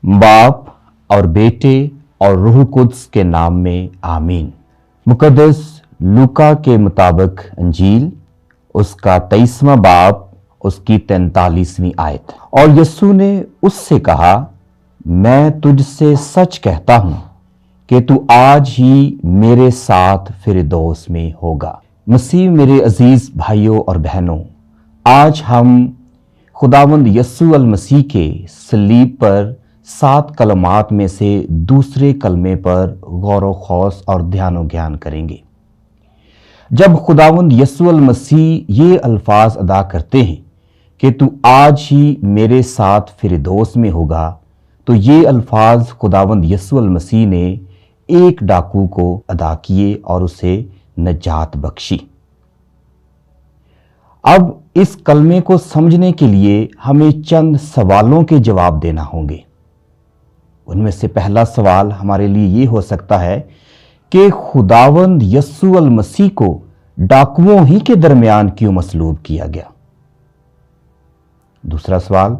बाप और बेटे और रूह कुद्स के नाम में आमीन। मुकद्दस लूका के मुताबिक अंजील उसका 23वां बाब उसकी 43वीं आयत। और यीशु ने उससे कहा, मैं तुझसे सच कहता हूं कि तू आज ही मेरे साथ फिरदौस में होगा। मसीह मेरे अजीज भाइयों और बहनों, आज हम खुदावंद यीशु अल मसीह के सलीब पर 7 कलमात में से दूसरे कलमे पर गौर व खौस और ध्यान व ज्ञान करेंगे। जब खुदावंद यीशु अल मसीह ये अल्फाज अदा करते हैं कि तू आज ही मेरे साथ फिरदौस में होगा, तो ये अल्फाज खुदावंद यीशु अल मसीह ने एक डाकू को अदा किए और उसे नजात बख्शी। अब इस कलमे को समझने के लिए हमें चंद सवालों के जवाब देना होंगे। उनमें से पहला सवाल हमारे लिए ये हो सकता है कि खुदावंद यीशु अल मसीह को डाकुओं ही के दरमियान क्यों मसलूब किया गया। दूसरा सवाल,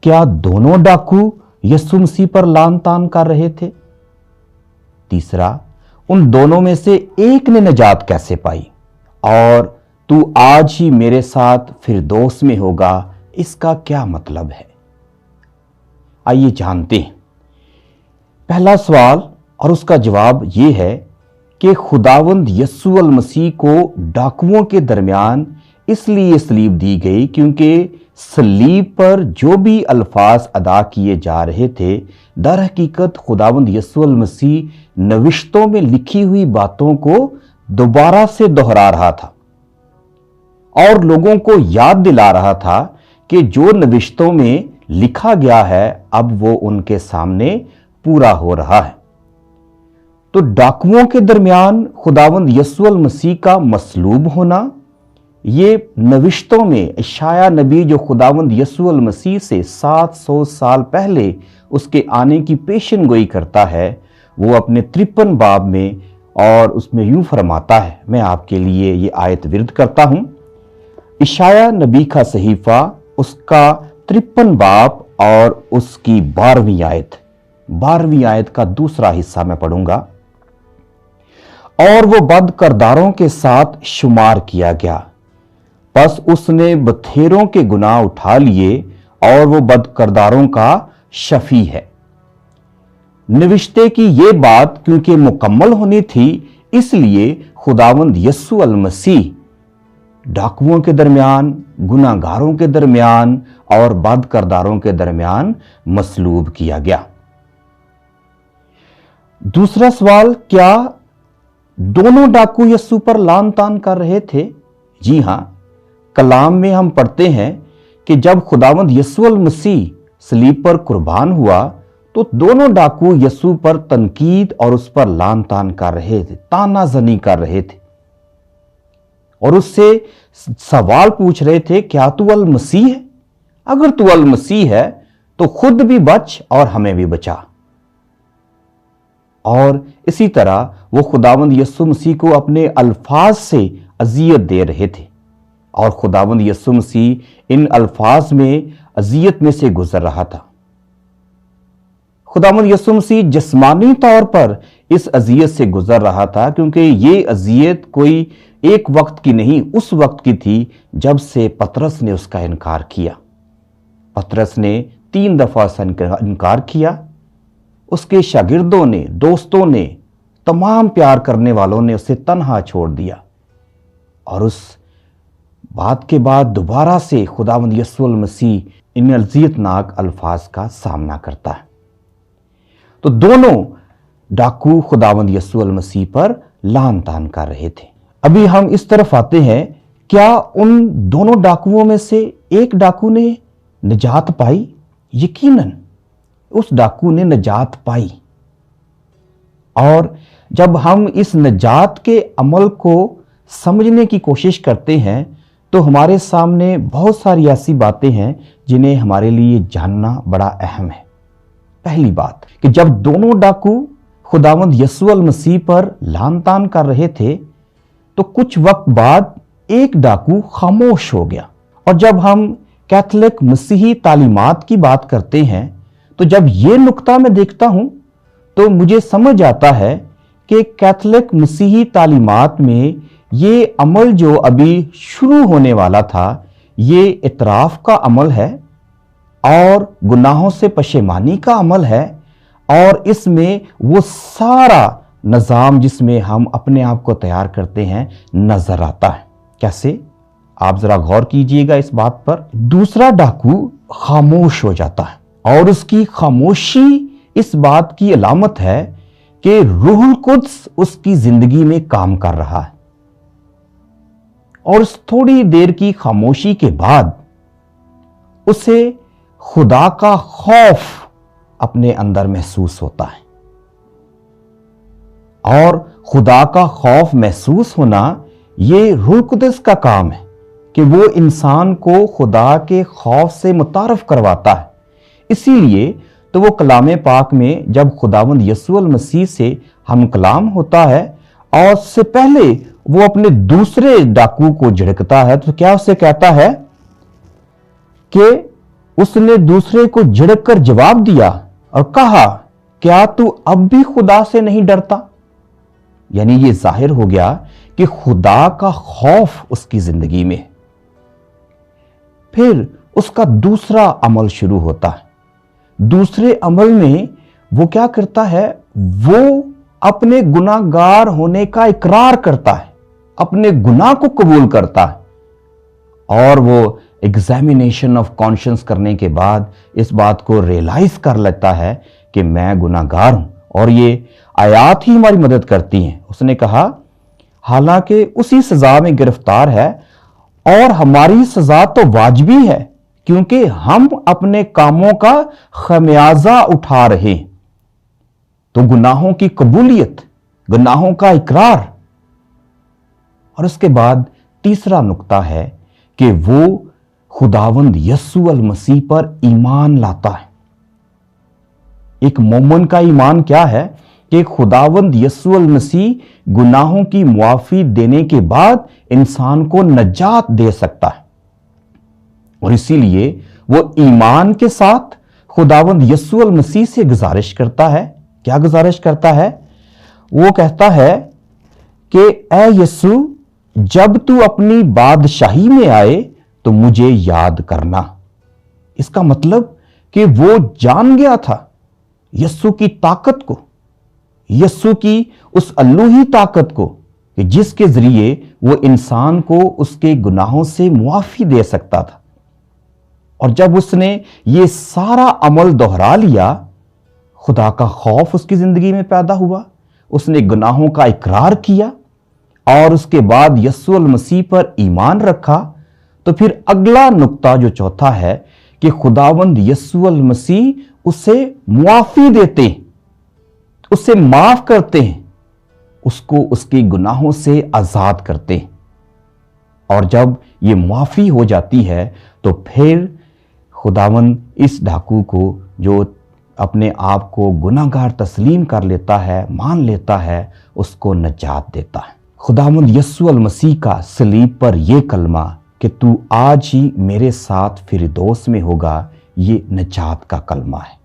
क्या दोनों डाकू यीशु मसीह पर लान तान कर रहे थे। तीसरा, उन दोनों में से एक ने नजात कैसे पाई। और तू आज ही मेरे साथ फिरदौस में होगा, इसका क्या मतलब है। आइए जानते हैं। पहला सवाल और उसका जवाब यह है कि खुदावंद यीशु अल मसीह को डाकुओं के दरमियान इसलिए सलीब दी गई क्योंकि सलीब पर जो भी अल्फाज अदा किए जा रहे थे, दर हकीकत खुदावंद यीशु अल मसीह नविश्तों में लिखी हुई बातों को दोबारा से दोहरा रहा था और लोगों को याद दिला रहा था कि जो नविश्तों में लिखा गया है अब वो उनके सामने पूरा हो रहा है। तो डाकुओं के दरमियान खुदावंद यीशु अल मसीह का मसलूब होना, ये नविश्तों में इशाया नबी जो खुदावंद यीशु अल मसीह से 700 साल पहले उसके आने की पेशन गोई करता है, वो अपने 53 बाब में और उसमें यूं फरमाता है। मैं आपके लिए ये आयत विरद करता हूं। इशाया नबी का सहीफा उसका 53 बाब और उसकी 12वीं आयत का दूसरा हिस्सा मैं पढ़ूंगा। और वो बद करदारों के साथ शुमार किया गया, बस उसने बथेरों के गुनाह उठा लिए और वो बद करदारों का शफी है। निविश्ते की ये बात क्योंकि मुकम्मल होनी थी, इसलिए खुदावंद यीशु अल मसीह डाकुओं के दरमियान, गुनाहगारों के दरमियान और बद करदारों के दरमियान मसलूब किया गया। दूसरा सवाल, क्या दोनों डाकू यीशु पर लान तान कर रहे थे। जी हां, कलाम में हम पढ़ते हैं कि जब खुदावंद यीशु अल मसीह सलीब पर कुर्बान हुआ तो दोनों डाकू यीशु पर तनकीद और उस पर लान तान कर रहे थे, तानाजनी कर रहे थे और उससे सवाल पूछ रहे थे, क्या तू अल मसीह है। अगर तू अल मसीह है तो खुद भी बच और हमें भी बचा। और इसी तरह वो खुदावंद यीशु मसीह को अपने अल्फाज से अजियत दे रहे थे और खुदावंद यीशु मसीह इन अल्फाज में अजियत में से गुजर रहा था। खुदावंद यीशु मसीह जिस्मानी तौर पर इस अजियत से गुजर रहा था क्योंकि ये अजियत कोई एक वक्त की नहीं, उस वक्त की थी जब से पतरस ने उसका इनकार किया। पतरस ने 3 दफा इनकार किया। उसके शागिर्दों ने, दोस्तों ने, तमाम प्यार करने वालों ने उसे तन्हा छोड़ दिया और उस बात के बाद दोबारा से खुदावंद यीशु अल मसीह इन अज़ियतनाक अल्फाज का सामना करता है। तो दोनों डाकू खुदावंद यीशु अल मसीह पर लान तान कर रहे थे। अभी हम इस तरफ आते हैं, क्या उन दोनों डाकुओं में से एक डाकू ने निजात पाई। यकीनन उस डाकू ने निजात पाई। और जब हम इस निजात के अमल को समझने की कोशिश करते हैं तो हमारे सामने बहुत सारी ऐसी बातें हैं जिन्हें हमारे लिए जानना बड़ा अहम है। पहली बात कि जब दोनों डाकू खुदावंद यीशु अल मसीह पर लान तान कर रहे थे तो कुछ वक्त बाद एक डाकू खामोश हो गया। और जब हम कैथोलिक मसीही तालीमात की बात करते हैं تو جب یہ نقطہ میں دیکھتا ہوں تو مجھے سمجھ آتا ہے کہ کیتھولک مسیحی تعلیمات میں یہ عمل جو ابھی شروع ہونے والا تھا یہ اعتراف کا عمل ہے اور گناہوں سے پشیمانی کا عمل ہے، اور اس میں وہ سارا نظام جس میں ہم اپنے آپ کو تیار کرتے ہیں نظر آتا ہے۔ کیسے؟ آپ ذرا غور کیجئے گا اس بات پر۔ دوسرا ڈاکو خاموش ہو جاتا ہے، اور اس کی خاموشی اس بات کی علامت ہے کہ روح القدس اس کی زندگی میں کام کر رہا ہے، اور اس تھوڑی دیر کی خاموشی کے بعد اسے خدا کا خوف اپنے اندر محسوس ہوتا ہے، اور خدا کا خوف محسوس ہونا یہ روح القدس کا کام ہے کہ وہ انسان کو خدا کے خوف سے متعارف کرواتا ہے۔ اسی لیے تو وہ کلام پاک میں جب خداوند یسوع المسیح سے ہم کلام ہوتا ہے اور اس سے پہلے وہ اپنے دوسرے ڈاکو کو جھڑکتا ہے تو کیا اسے کہتا ہے کہ اس نے دوسرے کو جھڑک کر جواب دیا اور کہا، کیا تو اب بھی خدا سے نہیں ڈرتا؟ یعنی یہ ظاہر ہو گیا کہ خدا کا خوف اس کی زندگی میں ہے۔ پھر اس کا دوسرا عمل شروع ہوتا ہے۔ دوسرے عمل میں وہ کیا کرتا ہے؟ وہ اپنے گناہ گار ہونے کا اقرار کرتا ہے، اپنے گناہ کو قبول کرتا ہے، اور وہ ایگزامینیشن آف کانشنس کرنے کے بعد اس بات کو ریئلائز کر لیتا ہے کہ میں گناہ گار ہوں، اور یہ آیات ہی ہماری مدد کرتی ہیں۔ اس نے کہا حالانکہ اسی سزا میں گرفتار ہے، اور ہماری سزا تو واجبی ہے کیونکہ ہم اپنے کاموں کا خمیازہ اٹھا رہے ہیں۔ تو گناہوں کی قبولیت، گناہوں کا اقرار، اور اس کے بعد تیسرا نقطہ ہے کہ وہ خداوند یسوع المسیح پر ایمان لاتا ہے۔ ایک مومن کا ایمان کیا ہے؟ کہ خداوند یسوع المسیح گناہوں کی معافی دینے کے بعد انسان کو نجات دے سکتا ہے، اور اسی لیے وہ ایمان کے ساتھ خداوند یسوع المسیح سے گزارش کرتا ہے۔ کیا گزارش کرتا ہے؟ وہ کہتا ہے کہ اے یسوع، جب تو اپنی بادشاہی میں آئے تو مجھے یاد کرنا۔ اس کا مطلب کہ وہ جان گیا تھا یسوع کی طاقت کو، یسوع کی اس الوہی طاقت کو کہ جس کے ذریعے وہ انسان کو اس کے گناہوں سے معافی دے سکتا تھا۔ اور جب اس نے یہ سارا عمل دہرا لیا، خدا کا خوف اس کی زندگی میں پیدا ہوا، اس نے گناہوں کا اقرار کیا، اور اس کے بعد یسوع المسیح پر ایمان رکھا، تو پھر اگلا نقطہ جو چوتھا ہے کہ خداوند یسوع المسیح اسے معافی دیتے ہیں، اسے معاف کرتے ہیں، اس کو اس کے گناہوں سے آزاد کرتے ہیں۔ اور جب یہ معافی ہو جاتی ہے تو پھر خداوند اس ڈاکو کو جو اپنے آپ کو گناہ گار تسلیم کر لیتا ہے، مان لیتا ہے، اس کو نجات دیتا ہے۔ خداوند یسوع المسیح کا صلیب پر یہ کلمہ کہ تو آج ہی میرے ساتھ فردوس میں ہوگا، یہ نجات کا کلمہ ہے۔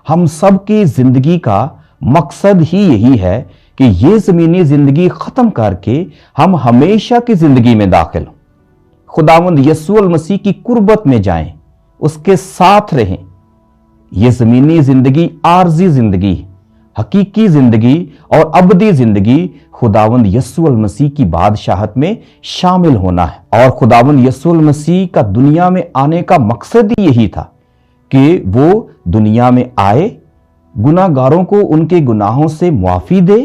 ہم سب کی زندگی کا مقصد ہی یہی ہے کہ یہ زمینی زندگی ختم کر کے ہم ہمیشہ کی زندگی میں داخل ہوں، خداوند یسوع المسیح کی قربت میں جائیں، اس کے ساتھ رہیں۔ یہ زمینی زندگی عارضی زندگی، حقیقی زندگی اور ابدی زندگی خداوند یسوع المسیح کی بادشاہت میں شامل ہونا ہے۔ اور خداوند یسوع المسیح کا دنیا میں آنے کا مقصد ہی یہی تھا کہ وہ دنیا میں آئے، گناہ گاروں کو ان کے گناہوں سے معافی دے،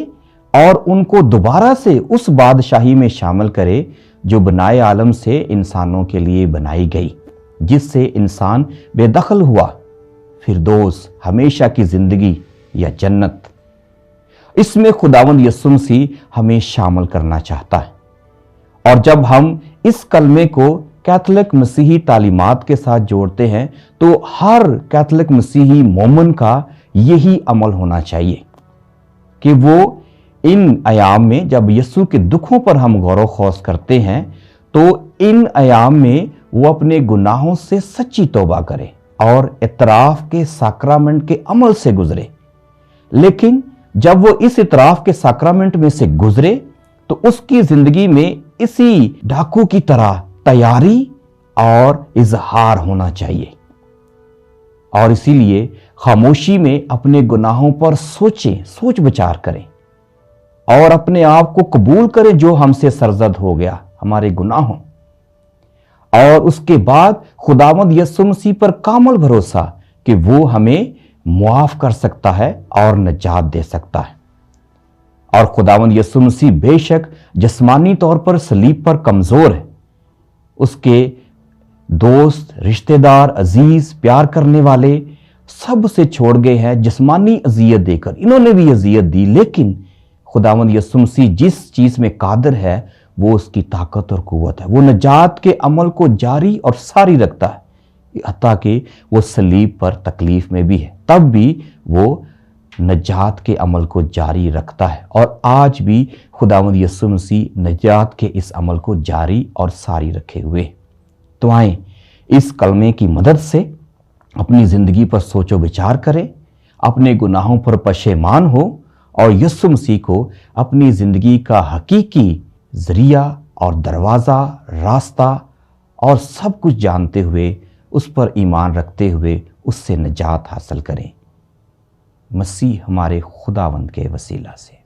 اور ان کو دوبارہ سے اس بادشاہی میں شامل کرے جو بنائے عالم سے انسانوں کے لیے بنائی گئی، جس سے انسان بے دخل ہوا، فردوس، ہمیشہ کی زندگی یا جنت۔ اس میں خداوند یسوع مسیح ہمیں شامل کرنا چاہتا ہے۔ اور جب ہم اس کلمے کو کیتھولک مسیحی تعلیمات کے ساتھ جوڑتے ہیں تو ہر کیتھولک مسیحی مومن کا یہی عمل ہونا چاہیے کہ وہ ان ایام میں جب یسوع کے دکھوں پر ہم غور و خوض کرتے ہیں تو ان ایام میں وہ اپنے گناہوں سے سچی توبہ کرے और इतराफ के साक्रामेंट के अमल से गुजरे। लेकिन जब वो इस इतराफ के साक्रामेंट में से गुजरे तो उसकी जिंदगी में इसी डाकू की तरह तैयारी और इजहार होना चाहिए। और इसीलिए खामोशी में अपने गुनाहों पर सोचें, सोच विचार करें और अपने आप को कबूल करें जो हमसे सरजद हो गया, हमारे गुनाहों। और उसके बाद खुदावंद यीशु मसीह पर कामल भरोसा कि वो हमें मुआफ कर सकता है और निजात दे सकता है। और खुदावंद यीशु मसीह बेशक जिस्मानी तौर पर सलीब पर कमजोर है, उसके दोस्त, रिश्तेदार, अजीज, प्यार करने वाले सब से छोड़ गए हैं जिस्मानी अजियत देकर। इन्होंने भी अजियत दी, लेकिन खुदावंद यीशु मसीह जिस चीज में कादिर है वो उसकी ताकत और कुव्वत है। वो निजात के अमल को जारी और सारी रखता है, हत्ता कि वो सलीब पर तकलीफ में भी है, तब भी वो निजात के अमल को जारी रखता है। और आज भी खुदावंद यीशु मसीह निजात के इस अमल को जारी और सारी रखे हुए। तो आए इस कलमे की मदद से अपनी जिंदगी पर सोचो विचार करें, अपने गुनाहों पर पशेमान हो और यीशु मसीह को अपनी जिंदगी का हकीकी जरिया और दरवाज़ा, रास्ता और सब कुछ जानते हुए उस पर ईमान रखते हुए उससे निजात हासिल करें। मसीह हमारे खुदावंद के वसीला से।